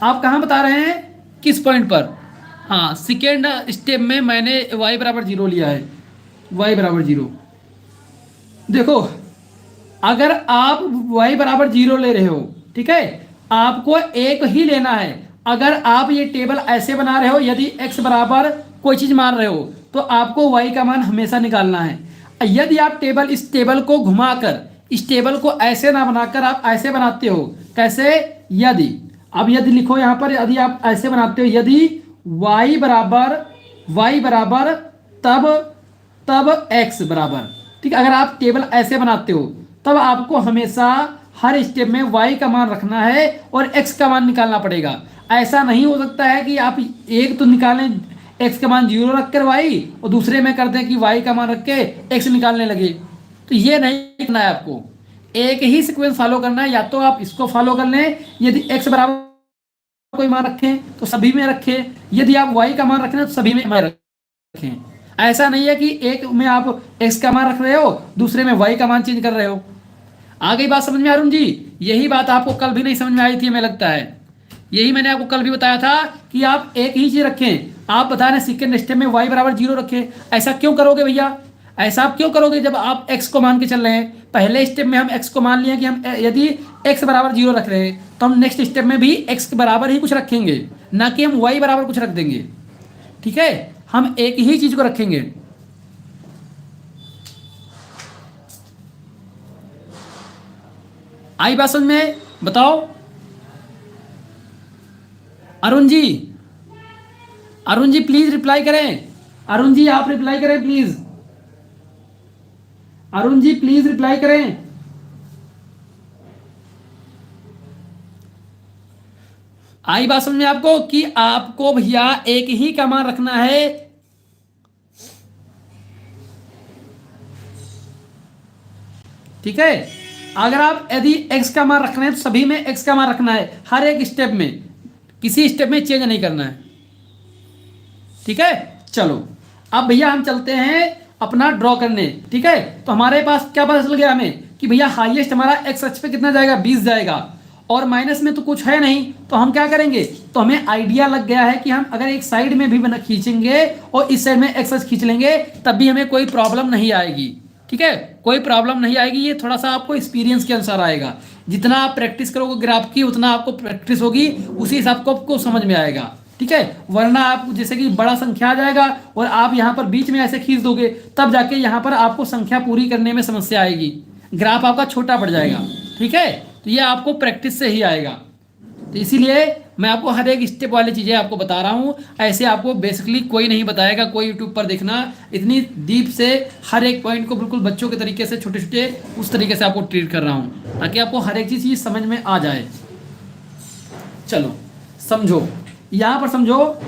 आप कहां बता रहे हैं, किस पॉइंट पर? हाँ, सेकेंड स्टेप में मैंने y बराबर 0 लिया है, y बराबर 0। देखो, अगर आप y बराबर 0 ले रहे हो, ठीक है, आपको एक ही लेना है। अगर आप ये टेबल ऐसे बना रहे हो, यदि x बराबर कोई चीज मान रहे हो, तो आपको y का मान हमेशा निकालना है। यदि आप इस टेबल को घुमाकर, इस टेबल को ऐसे ना बनाकर आप ऐसे बनाते हो, कैसे? यदि, अब यदि लिखो यहां पर, यदि आप ऐसे बनाते हो, यदि y बराबर तब x बराबर, ठीक, अगर आप टेबल ऐसे बनाते हो तब आपको हमेशा हर स्टेप में y का मान रखना है और x का मान निकालना पड़ेगा। ऐसा नहीं हो सकता है कि आप एक तो निकालें x का मान 0 रखकर y, और दूसरे में कर दें कि y का मान रख के x निकालने लगे। तो ये नहीं करना है आपको, एक ही सीक्वेंस फॉलो करना है। या तो आप इसको फॉलो कर लें, यदि x बराबर कोई मान रखें तो सभी में रखें, यदि आप y का मान रखें तो सभी में रखें। ऐसा नहीं है कि एक में आप x का मान रख रहे हो, दूसरे में y का मान चेंज कर रहे हो। आ गई बात समझ में अरुण जी? यही बात आपको कल भी नहीं समझ में आई थी, हमें लगता है। यही मैंने आपको कल भी बताया था कि आप एक ही चीज रखें। आप बता रहे सेकेंड स्टेप में y बराबर 0 रखें। ऐसा क्यों करोगे भैया, ऐसा आप क्यों करोगे जब आप x को मान के चल रहे हैं? पहले स्टेप में हम x को मान लिया कि हम यदि x बराबर 0 रख रहे हैं, तो हम नेक्स्ट स्टेप में भी x के बराबर ही कुछ रखेंगे, ना कि हम y बराबर कुछ रख देंगे। ठीक है, हम एक ही चीज को रखेंगे। आई बात समझ में? बताओ अरुण जी, अरुण जी प्लीज रिप्लाई करें। अरुण जी आप रिप्लाई करें please, Arun ji please reply करें। आई बात समझ में आपको कि आपको भैया एक ही का मान रखना है। ठीक है, अगर आप यदि x का मान रख रहे हैं तो सभी में x का मान रखना है, हर एक स्टेप में, किसी स्टेप में चेंज नहीं करना है। ठीक है, चलो अब भैया हम चलते हैं अपना ड्रॉ करने। ठीक है, तो हमारे पास क्या पता चल गया हमें कि भैया हाईएस्ट हमारा x अक्ष पे कितना जाएगा, 20 जाएगा, और माइनस में तो कुछ है नहीं, तो हम क्या करेंगे, तो हमें आइडिया लग गया है कि हम अगर एक साइड में भी बना खींचेंगे और इस साइड में x अक्ष खींच लेंगे तब भी हमें कोई प्रॉब्लम नहीं आएगी। ठीक है, कोई प्रॉब्लम नहीं आएगी। ये थोड़ा सा आपको एक्सपीरियंस के अनुसार आएगा, जितना आप प्रैक्टिस करोगे ग्राफ की उतना आपको प्रैक्टिस होगी, उसी हिसाब को आपको समझ में आएगा। ठीक है, वरना आप जैसे कि बड़ा संख्या आ जाएगा और आप यहाँ पर बीच में ऐसे खींच दोगे, तब जाके यहाँ पर आपको संख्या पूरी करने में समस्या आएगी, ग्राफ आपका छोटा पड़ जाएगा। ठीक है, तो ये आपको प्रैक्टिस से ही आएगा। तो इसीलिए मैं आपको हर एक स्टेप वाली चीज़ें आपको बता रहा हूँ। ऐसे आपको बेसिकली कोई नहीं बताएगा, कोई यूट्यूब पर देखना इतनी डीप से हर एक पॉइंट को बिल्कुल बच्चों के तरीके से छोटे छोटे उस तरीके से आपको ट्रीट कर रहा हूँ ताकि आपको हर एक चीज़ समझ में आ जाए। चलो समझो, यहाँ पर समझो,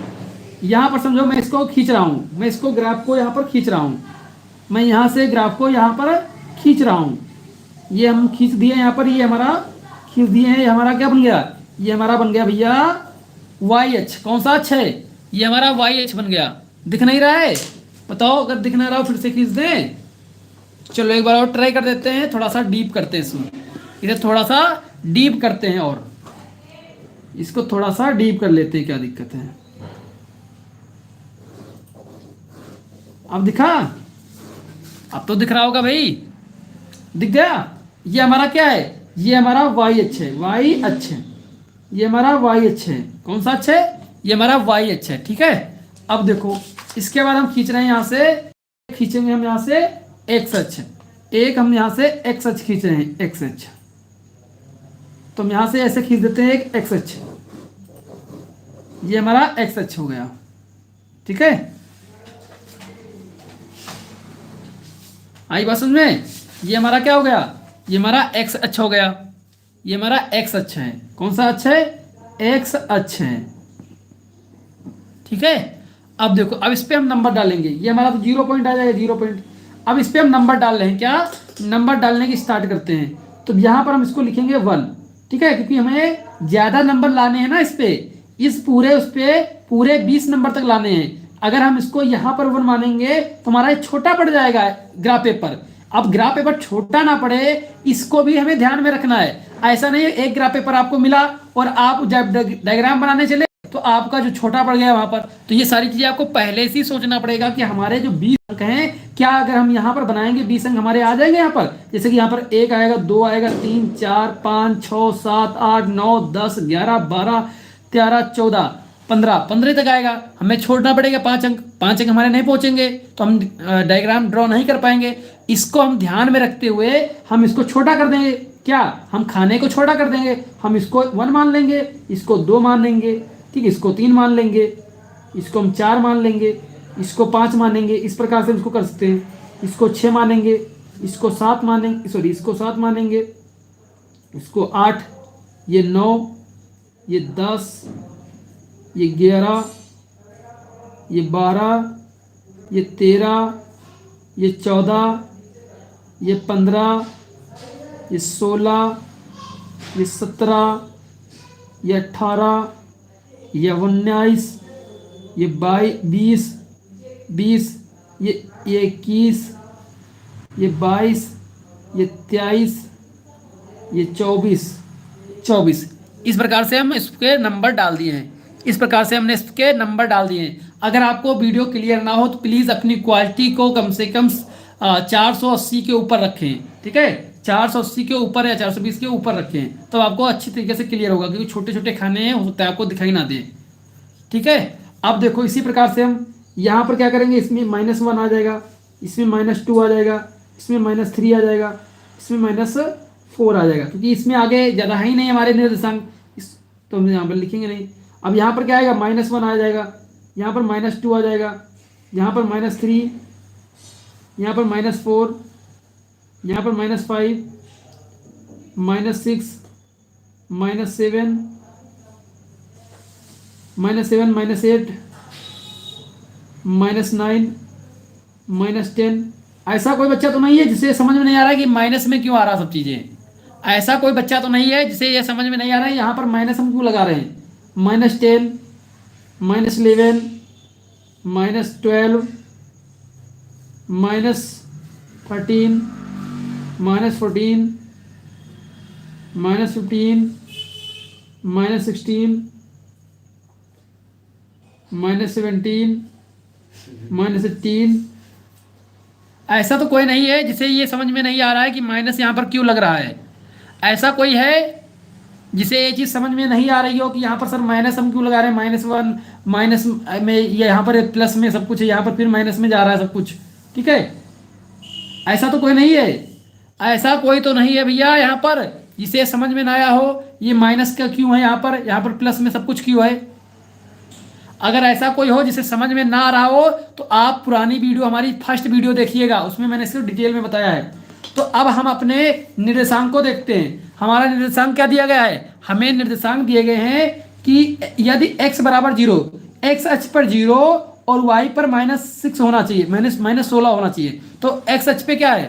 यहाँ पर समझो, मैं इसको खींच रहा हूँ, मैं इसको ग्राफ को यहाँ पर खींच रहा हूँ, मैं यहाँ से ग्राफ को यहाँ पर खींच रहा हूँ। ये हम खींच दिए यहाँ पर, ये हमारा खींच दिए हैं, ये हमारा क्या बन गया, ये हमारा बन गया भैया वाई एच। कौन सा अक्ष है, ये हमारा वाई एच बन गया। दिख नहीं रहा है, बताओ, अगर दिख ना रहा हो फिर से खींच दें। चलो एक बार और ट्राई कर देते हैं, थोड़ा सा डीप करते हैं इसमें, इसे थोड़ा सा डीप करते हैं और इसको थोड़ा सा डीप कर लेते हैं, क्या दिक्कत है। अब दिखा, अब तो दिख रहा होगा भाई, दिख गया। ये हमारा क्या है, ये हमारा वाई अक्ष है, वाई अक्ष है, ये हमारा वाई अक्ष है। कौन सा अक्ष है, ये हमारा वाई अक्ष है, ठीक है। अब देखो इसके बाद हम खींच रहे हैं, यहाँ से खींचेंगे हम यहाँ से एक्स अक्ष, एक हम यहाँ से एक्स अक्ष खींच रहे हैं, एक्स अक्ष। तो हम यहाँ से ऐसे खींच देते हैं एक एक्स अक्ष, ये हमारा एक्स अक्ष हो गया, ठीक है। आई बात समझ में, ये हमारा क्या हो गया, ये हमारा एक्स अक्ष हो गया, ये हमारा एक्स अक्ष है। कौन सा अक्ष है, एक्स अक्ष है, ठीक है। अब देखो, अब इस पे हम नंबर डालेंगे, ये हमारा तो 0 पॉइंट आ जाएगा, 0 पॉइंट। अब इस पे हम नंबर डाल रहे हैं, क्या नंबर डालने की स्टार्ट करते हैं। तो यहाँ पर हम इसको लिखेंगे 1, ठीक है, क्योंकि हमें ज्यादा नंबर लाने हैं ना इस पे, इस पूरे उस पे पूरे 20 नंबर तक लाने हैं। अगर हम इसको यहाँ पर 1 मानेंगे तो हमारा ये छोटा पड़ जाएगा ग्राफ पेपर। अब ग्राफ पेपर छोटा ना पड़े, इसको भी हमें ध्यान में रखना है। ऐसा नहीं है एक ग्राफ पेपर आपको मिला और आप जब डायग्राम बनाने चले तो आपका जो छोटा पड़ गया वहां पर। तो ये सारी चीजें आपको पहले से ही सोचना पड़ेगा कि हमारे जो 20 अंक हैं, क्या अगर हम यहाँ पर बनाएंगे 20 अंक हमारे आ जाएंगे यहाँ पर। जैसे कि यहाँ पर 1 आएगा, 2 आएगा, 3 4 5 6 7 8 9 10 11 12 13 14 15 तक आएगा। हमें छोड़ना पड़ेगा 5 अंक, 5 अंक हमारे नहीं पहुंचेंगे तो हम डायग्राम ड्रॉ नहीं कर पाएंगे। इसको हम ध्यान में रखते हुए हम इसको छोटा कर देंगे। क्या, हम खाने को छोटा कर देंगे। हम इसको 1 मान लेंगे, इसको 2 मान लेंगे, ठीक, इसको 3 मान लेंगे, इसको हम 4 मान लेंगे, इसको 5 मानेंगे। इस प्रकार से इसको कर सकते हैं। इसको 6 मानेंगे, इसको 7 मानेंगे, सॉरी इसको 7 मानेंगे, इसको 8, ये 9, ये 10, ये 11, ये 12, ये 13, ये 14, ये 15, ये 16, ये 17, ये 18, ये 19, ये 22, 20, ये 21, ये 22, ये 23, ये 24। इस प्रकार से हम इसके नंबर डाल दिए हैं। इस प्रकार से हमने इसके नंबर डाल दिए हैं। अगर आपको वीडियो क्लियर ना हो तो प्लीज़ अपनी क्वालिटी को कम से कम 480 के ऊपर रखें, ठीक है। 480 के ऊपर या 420 के ऊपर रखें तो आपको अच्छी तरीके से क्लियर होगा, क्योंकि छोटे छोटे खाने हैं, हो सकता है आपको दिखाई ना दे, ठीक है। अब देखो इसी प्रकार से हम यहाँ पर क्या करेंगे, इसमें -1 आ जाएगा, इसमें -2 आ जाएगा, इसमें -3 आ जाएगा, इसमें -4 आ जाएगा, क्योंकि इसमें आगे ज़्यादा है ही नहीं हमारे निर्देशांक, तो हम यहाँ पर लिखेंगे नहीं। अब यहाँ पर क्या आएगा, -1 आ जाएगा, यहाँ पर -2 आ जाएगा, यहाँ पर -3, यहाँ पर -4, यहाँ पर -5, -6, -7, -7, -8, -9, -10। ऐसा कोई बच्चा तो नहीं है जिसे समझ में नहीं आ रहा है कि माइनस में क्यों आ रहा सब चीज़ें। ऐसा कोई बच्चा तो नहीं है जिसे ये समझ में नहीं आ रहा है यहाँ पर माइनस हम क्यों लगा रहे हैं। -10, -11, -12, -13, -14, -15, -16, -17, -18। ऐसा तो कोई नहीं है जिसे ये समझ में नहीं आ रहा है कि माइनस यहाँ पर क्यों लग रहा है। ऐसा कोई है जिसे ये चीज़ समझ में नहीं आ रही हो कि यहाँ पर सर माइनस हम क्यों लगा रहे हैं, -1 माइनस में, ये यहाँ पर प्लस में सब कुछ है, यहाँ पर फिर माइनस में जा रहा है सब कुछ, ठीक है। ऐसा तो कोई नहीं है, ऐसा कोई तो नहीं है भैया यहाँ पर इसे समझ में ना आया हो, ये माइनस का क्यों है, यहाँ पर प्लस में सब कुछ क्यों है। अगर ऐसा कोई हो जिसे समझ में ना आ रहा हो तो आप पुरानी वीडियो, हमारी फर्स्ट वीडियो देखिएगा, उसमें मैंने सिर्फ डिटेल में बताया है। तो अब हम अपने निर्देशांक को देखते हैं। हमारा निर्देशांक क्या दिया गया है, हमें निर्देशांक दिए गए हैं कि यदि x बराबर 0, x अक्ष पर 0 और y पर -6 होना चाहिए, -16 होना चाहिए। तो x अक्ष पे क्या है,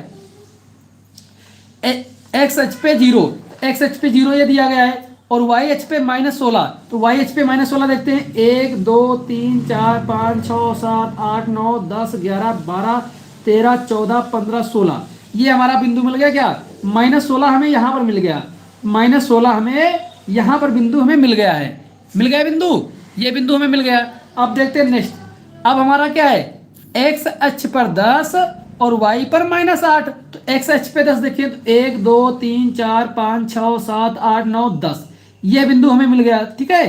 एक्स एच पे 0, एक्स एच पे 0 ये दिया गया है, और वाई एच पे -16। तो वाई एच पे -16 देखते हैं, 1 2 3 4 5 6 7 8 9 10 11 12 13 14 15 16, ये हमारा बिंदु मिल गया। क्या -16 हमें यहाँ पर मिल गया, -16 हमें यहाँ पर बिंदु हमें मिल गया है, मिल गया बिंदु, ये बिंदु हमें मिल गया। अब देखते हैं नेक्स्ट। अब हमारा क्या है, एक्स अक्ष पर 10 और y पर -8। तो x अक्ष पे 10 देखिए, तो 1 2 3 4 5 6 7 8 9 10, ये बिंदु हमें मिल गया। ठीक है,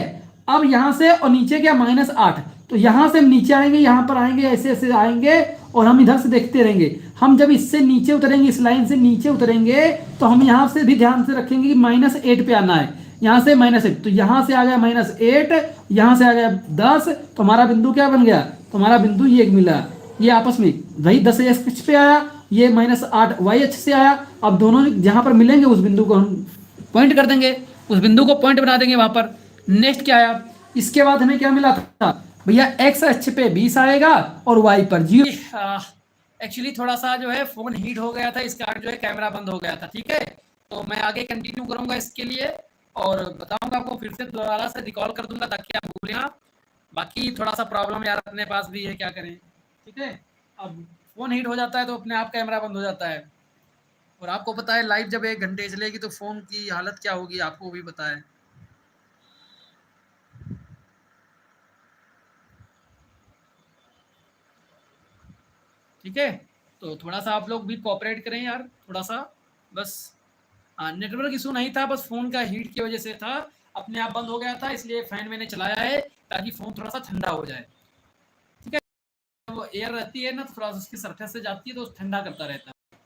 अब यहां से और नीचे क्या -8, तो यहां से हम नीचे आएंगे, यहां पर आएंगे, ऐसे ऐसे आएंगे और हम इधर से देखते रहेंगे। हम जब इससे नीचे उतरेंगे, इस लाइन से नीचे उतरेंगे, तो हम यहां से भी ध्यान से रखेंगे कि -8 पे आना है। यहां से -8, तो यहां से आ गया -8, यहां से आ गया 10, तो हमारा बिंदु क्या बन गया, तो हमारा बिंदु ये मिला, ये आपस में वही 10 एक्स पे आया, ये -8 वाई एच से आया। अब दोनों जहां पर मिलेंगे उस बिंदु को हम पॉइंट कर देंगे, उस बिंदु को पॉइंट बना देंगे वहां पर। नेक्स्ट क्या आया, इसके बाद हमें क्या मिला था भैया, एक्स अक्ष पे 20 आएगा और वाई पर 0। एक्चुअली थोड़ा सा जो है फोन हीट हो गया था, इस कारण जो है कैमरा बंद हो गया था। ठीक है, तो मैं आगे कंटिन्यू करूंगा इसके लिए और बताऊंगा आपको, फिर से दोबारा से रिकॉल कर दूंगा ताकि आप भूलें ना। बाकी थोड़ा सा प्रॉब्लम यार अपने पास भी है, क्या करें। ठीक है, अब फ़ोन हीट हो जाता है तो अपने आप कैमरा बंद हो जाता है, और आपको पता है लाइव जब 1 घंटे चलेगी तो फ़ोन की हालत क्या होगी, आपको भी पता है। ठीक है, तो थोड़ा सा आप लोग भी कोऑपरेट करें यार, थोड़ा सा बस। हाँ, नेटवर्क इशू नहीं था, बस फ़ोन का हीट की वजह से था, अपने आप बंद हो गया था, इसलिए फ़ैन मैंने चलाया है ताकि फ़ोन थोड़ा सा ठंडा हो जाए। ठीक है, वो एयर रहती है ना, तो थोड़ा सा उसकी सरफेस से जाती है तो ठंडा करता रहता है।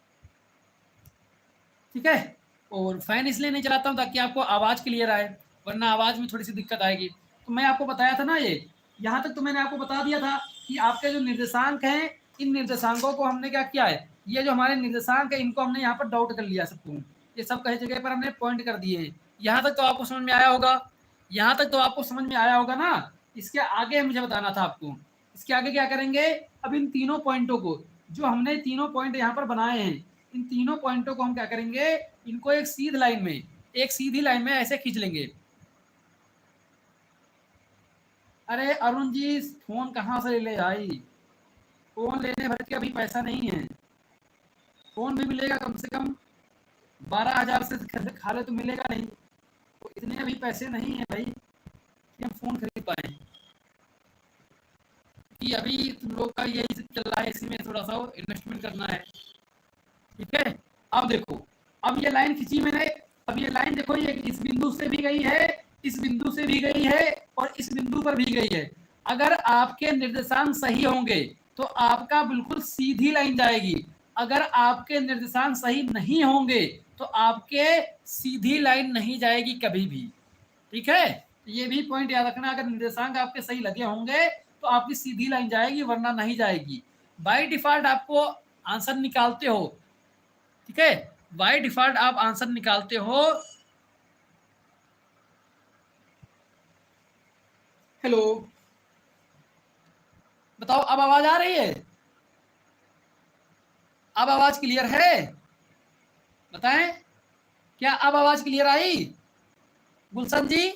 ठीक है, और फ़ैन इसलिए नहीं चलाता हूँ ताकि आपको आवाज़ क्लियर आए, वरना आवाज़ में थोड़ी सी दिक्कत आएगी। तो मैं आपको बताया था ना, ये यहाँ तक तो मैंने आपको बता दिया था कि आपके जो निर्देशांक हैं, इन निर्देशांकों को हमने क्या किया है, ये जो हमारे निर्देशांक है इनको हमने यहाँ पर डॉट कर लिया सबको, ये सब कई जगह पर हमने पॉइंट कर दिए हैं। यहाँ तक तो आपको समझ में आया होगा, यहाँ तक तो आपको समझ में आया होगा ना। इसके आगे मुझे बताना था आपको, इसके आगे क्या करेंगे, अब इन तीनों पॉइंटों को, जो हमने तीनों पॉइंट यहाँ पर बनाए हैं, इन तीनों पॉइंटों को हम क्या करेंगे, इनको एक सीधी लाइन में, एक सीधी लाइन में ऐसे खींच लेंगे। अरे अरुण जी, फोन कहाँ से ले आई, फोन लेने भर के अभी पैसा नहीं है, फोन भी मिलेगा कम से कम 12,000 से खाले तो मिलेगा नहीं, तो इतने अभी पैसे नहीं है भाई कि हम फोन खरीद पाए, कि अभी तुम लोग का यही चल रहा है, इसी में थोड़ा सा इन्वेस्टमेंट करना है। ठीक है, अब देखो, अब ये लाइन खींची मैंने, अब ये लाइन देखो, ये इस बिंदु से भी गई है, इस बिंदु से भी गई है और इस बिंदु पर भी गई है। अगर आपके निर्देशांक सही होंगे तो आपका बिल्कुल सीधी लाइन जाएगी, अगर आपके निर्देशांक सही नहीं होंगे तो आपके सीधी लाइन नहीं जाएगी कभी भी। ठीक है, ये भी पॉइंट याद रखना, अगर निर्देशांक आपके सही लगे होंगे तो आपकी सीधी लाइन जाएगी, वरना नहीं जाएगी। बाय डिफॉल्ट आपको आंसर निकालते हो, ठीक है, बाय डिफॉल्ट आप आंसर निकालते हो। हेलो, बताओ अब आवाज आ रही है, अब आवाज क्लियर है, बताएं, क्या अब आवाज क्लियर आई, गुलशन जी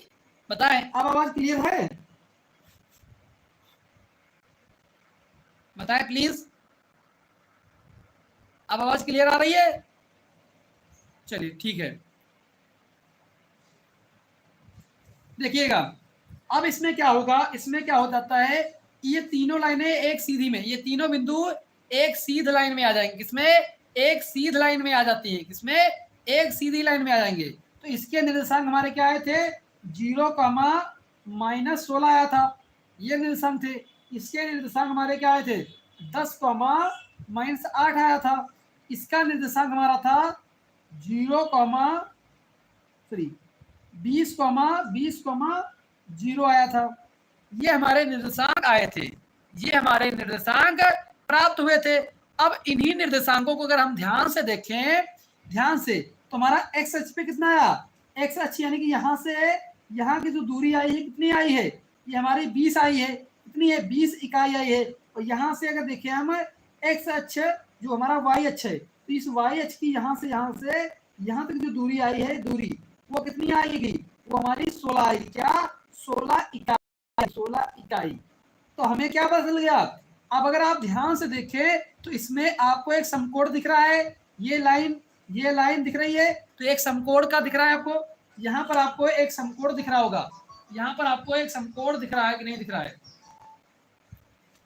बताएं, अब आवाज क्लियर है, बताएं प्लीज, अब आवाज क्लियर आ रही है, चलिए ठीक है। देखिएगा, अब इसमें क्या होगा, इसमें क्या हो जाता है, ये तीनों लाइनें एक सीधी में, ये तीनों बिंदु एक सीध लाइन में आ जाएंगे, किसमें, एक सीध लाइन में आ जाती है, किसमें, एक सीधी लाइन में आ जाएंगे। तो इसके निर्देशांक हमारे क्या आए थे, 0, -16 आया था, ये निर्देशांक थे। इसके निर्देशांक हमारे क्या आए थे, 10, -8 आया था। इसका निर्देशांक हमारा था 0, 3, 20,0 आया था। ये हमारे निर्देशांक आए थे, ये हमारे निर्देशांक प्राप्त हुए थे। अब इन्हीं निर्देशांकों को अगर हम ध्यान से देखें, ध्यान से, तो हमारा एक्स अक्ष पे कितना आया, एक्स अक्ष यानी कि यहाँ से यहाँ की जो दूरी आई है कितनी आई है, ये हमारी 20 आई है, कितनी है 20 इकाई आई है। और यहाँ से अगर देखें हम एक्स अक्ष जो हमारा वाई अक्ष है, तो इस वाई अक्ष की यहाँ से यहाँ तक जो दूरी आई है, दूरी वो कितनी आएगी, वो हमारी 16 आई, क्या 16 इकाई, 16 इकाई। तो हमें क्या पता चल गया, अब अगर आप ध्यान से देखें तो इसमें आपको एक समकोण दिख रहा है, ये लाइन दिख रही है, तो एक समकोण का दिख रहा है आपको, यहाँ पर आपको एक समकोण दिख रहा होगा, यहाँ पर आपको एक समकोण दिख रहा है कि नहीं दिख रहा है,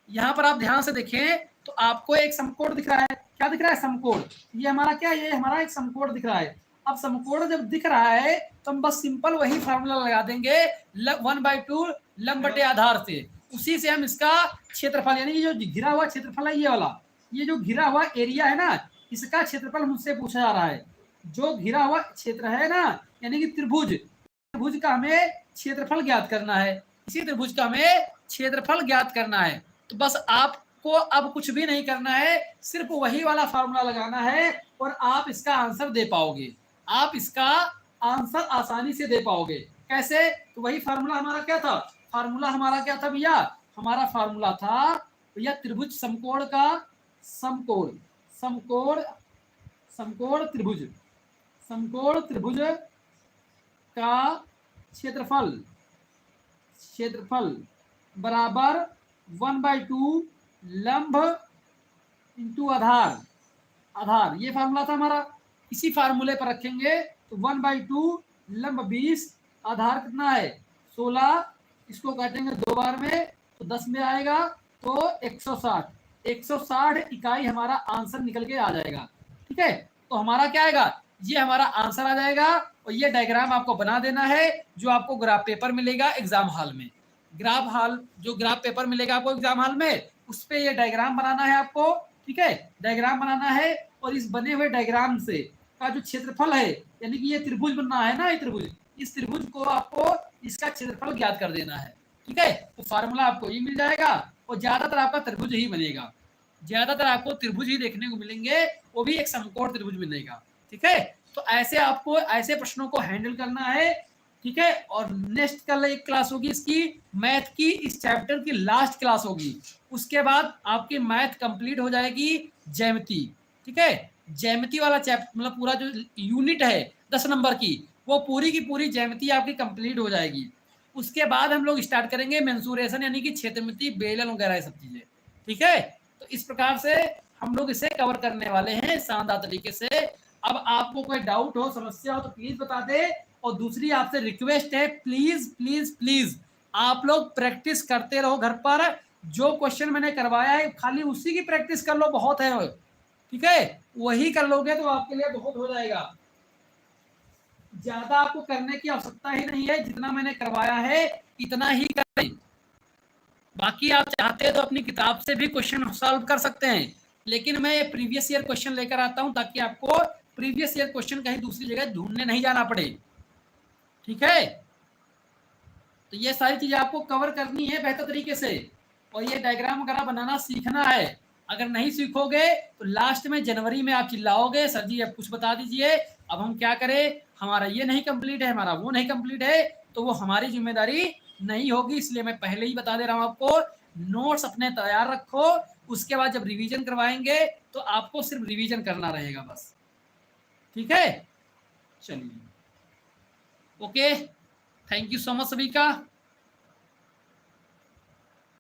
यहाँ पर आप ध्यान से देखें तो आपको एक समकोण दिख रहा है, क्या दिख रहा है, समकोण। ये हमारा क्या, ये हमारा एक समकोण दिख रहा है। अब समकोण जब दिख रहा है तो हम बस सिंपल वही फार्मूला लगा देंगे 1/2 लंब बटे आधार से, उसी से हम इसका क्षेत्रफल यानी जो घिरा हुआ क्षेत्रफल है, ये वाला, ये जो घिरा हुआ एरिया है ना, इसका क्षेत्रफल मुझसे पूछा जा रहा है। जो घिरा हुआ क्षेत्र है ना, यानी कि त्रिभुज का हमें क्षेत्रफल ज्ञात करना है, इसी त्रिभुज का हमें क्षेत्रफल ज्ञात करना है। तो बस आपको अब कुछ भी नहीं करना है, सिर्फ वही वाला फार्मूला लगाना है और आप इसका आंसर दे पाओगे, आप इसका आंसर आसानी से दे पाओगे। कैसे, तो वही फार्मूला हमारा क्या था, फार्मूला हमारा क्या था भैया, हमारा फार्मूला था भैया त्रिभुज समकोण का समकोण त्रिभुज का क्षेत्रफल बराबर 1/2 लंब इंटू आधार, ये फार्मूला था हमारा। इसी फार्मूले पर रखेंगे तो 1/2 लंब 20, आधार कितना है 16, इसको काटेंगे 2 बार में तो 10 में आएगा, तो 160 इकाई हमारा आंसर निकल के आ जाएगा। ठीक है, तो हमारा क्या आएगा, ये हमारा आंसर आ जाएगा। और ये डायग्राम आपको बना देना है जो आपको ग्राफ पेपर मिलेगा एग्जाम हॉल में, ग्राफ पेपर मिलेगा आपको एग्जाम हॉल में, उस पे ये डायग्राम बनाना है आपको। ठीक है, डायग्राम बनाना है और इस बने हुए डायग्राम से का जो क्षेत्रफल है, यानी कि ये त्रिभुज बनना है ना, ये त्रिभुज, इस त्रिभुज को आपको इसका क्षेत्रफल ज्ञात कर देना है। ठीक है, तो फार्मूला आपको ये मिल जाएगा और ज्यादातर आपका त्रिभुज ही बनेगा, ज्यादातर आपको त्रिभुज ही देखने को मिलेंगे, वो भी एक समकोण त्रिभुज मिलेगा। ठीक है, तो ऐसे आपको ऐसे प्रश्नों को हैंडल करना है। ठीक है, और नेक्स्ट कल एक क्लास होगी इसकी मैथ की, इस चैप्टर की लास्ट क्लास होगी, उसके बाद आपकी मैथ कंप्लीट हो जाएगी ज्यामिति। ठीक है, ज्यामिति वाला चैप्टर मतलब पूरा जो यूनिट है 10 नंबर की, वो पूरी की पूरी ज्यामिति आपकी कंप्लीट हो जाएगी। उसके बाद हम लोग स्टार्ट करेंगे मेंसुरेशन यानी कि क्षेत्रमिति, बेलन वगैरह सब चीजें। ठीक है, तो इस प्रकार से हम लोग इसे कवर करने वाले हैं शानदार तरीके से। अब आपको कोई डाउट हो, समस्या हो तो प्लीज बता दे। और दूसरी आपसे रिक्वेस्ट है, प्लीज प्लीज प्लीज आप लोग प्रैक्टिस करते रहो घर पर, जो क्वेश्चन मैंने करवाया है खाली उसी की प्रैक्टिस कर लो, बहुत है। ठीक है, वही कर लोगे तो आपके लिए बहुत हो जाएगा, ज्यादा आपको करने की आवश्यकता ही नहीं है, जितना मैंने करवाया है इतना ही करें। बाकी आप चाहते हैं तो अपनी किताब से भी क्वेश्चन सॉल्व कर सकते हैं, लेकिन मैं प्रीवियस ईयर क्वेश्चन लेकर आता हूं ताकि आपको प्रीवियस ईयर क्वेश्चन कहीं दूसरी जगह ढूंढने नहीं जाना पड़े। ठीक है, तो ये सारी चीजें आपको कवर करनी है बेहतर तरीके से, और ये डायग्राम वगैरह बनाना सीखना है। अगर नहीं सीखोगे तो लास्ट में जनवरी में आप चिल्लाओगे, सर जी अब कुछ बता दीजिए, अब हम क्या करें, हमारा ये नहीं कंप्लीट है, हमारा वो नहीं कंप्लीट है, तो वो हमारी जिम्मेदारी नहीं होगी। इसलिए मैं पहले ही बता दे रहा हूँ आपको, नोट्स अपने तैयार रखो, उसके बाद जब रिवीजन करवाएंगे तो आपको सिर्फ रिवीजन करना रहेगा बस। ठीक है, चलिए, okay, thank you so much सभी का।